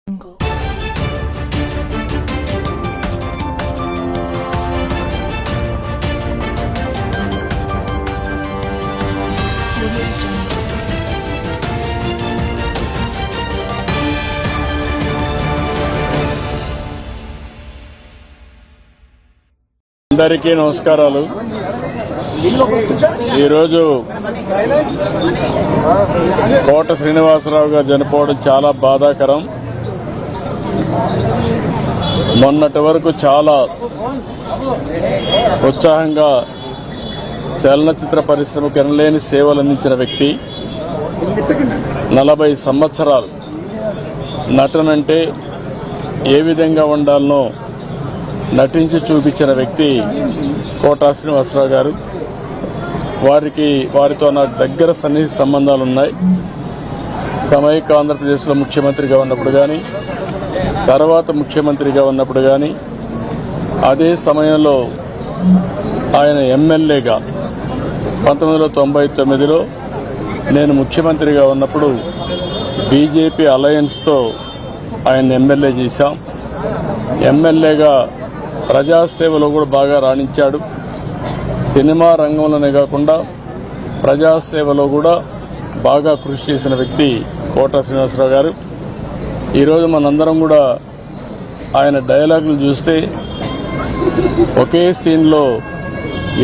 అందరికీ నమస్కారాలు. ఈరోజు కోట శ్రీనివాసరావు గారు చనిపోవడం చాలా బాధాకరం. మొన్నటి వరకు చాలా ఉత్సాహంగా చలనచిత్ర పరిశ్రమకు ఎనలేని సేవలు అందించిన వ్యక్తి. 40 సంవత్సరాలు నటనంటే ఏ విధంగా ఉండాలనో నటించి చూపించిన వ్యక్తి కోట శ్రీనివాసరావు గారు. వారితో నాకు దగ్గర సన్నిహిత సంబంధాలు ఉన్నాయి. సమైక్య ఆంధ్రప్రదేశ్లో ముఖ్యమంత్రిగా ఉన్నప్పుడు కానీ, తర్వాత ముఖ్యమంత్రిగా ఉన్నప్పుడు కానీ, అదే సమయంలో ఆయన ఎమ్మెల్యేగా 1999లో నేను ముఖ్యమంత్రిగా ఉన్నప్పుడు బీజేపీ అలయన్స్తో ఆయన ఎమ్మెల్యే చేశాం. ఎమ్మెల్యేగా ప్రజాసేవలో కూడా బాగా రాణించాడు. సినిమా రంగంలోనే కాకుండా ప్రజాసేవలో కూడా బాగా కృషి చేసిన వ్యక్తి కోట శ్రీనివాసరావు గారు. ఈరోజు మనందరం కూడా ఆయన డైలాగులు చూస్తే ఒకే సీన్లో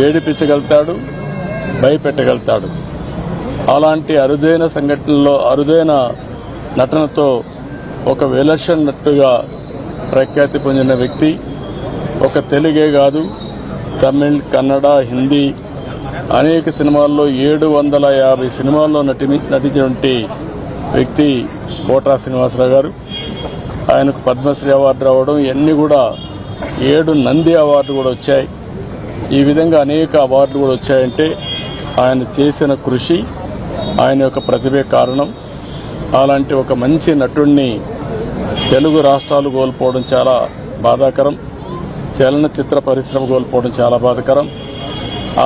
ఏడిపించగలుగుతాడు, భయపెట్టగలుగుతాడు. అలాంటి అరుదైన సంఘటనలో అరుదైన నటనతో ఒక విలక్షణ నటుగా ప్రఖ్యాతి పొందిన వ్యక్తి. ఒక తెలుగే కాదు, తమిళ్, కన్నడ, హిందీ అనేక సినిమాల్లో 750 సినిమాల్లో నటించినటువంటి వ్యక్తి కోట శ్రీనివాసరావు గారు. ఆయనకు పద్మశ్రీ అవార్డు రావడం, ఇవన్నీ కూడా 7 నంది అవార్డు కూడా వచ్చాయి. ఈ విధంగా అనేక అవార్డులు కూడా వచ్చాయంటే ఆయన చేసిన కృషి, ఆయన యొక్క ప్రతిభే కారణం. అలాంటి ఒక మంచి నటుడిని తెలుగు రాష్ట్రాలు కోల్పోవడం చాలా బాధాకరం. చలనచిత్ర పరిశ్రమ కోల్పోవడం చాలా బాధాకరం.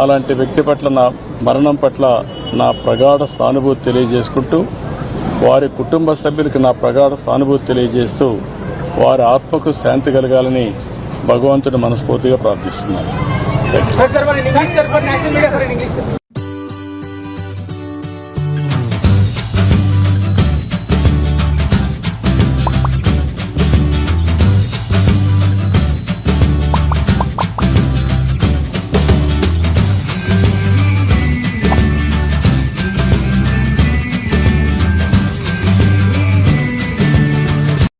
అలాంటి వ్యక్తి పట్ల నా మరణం పట్ల నా ప్రగాఢ సానుభూతి తెలియజేసుకుంటూ, వారి కుటుంబ సభ్యులకు నా ప్రగాఢ సానుభూతి తెలియజేస్తూ వారి ఆత్మకు శాంతి కలగాలని భగవంతుని మనస్ఫూర్తిగా ప్రార్థిస్తున్నాను.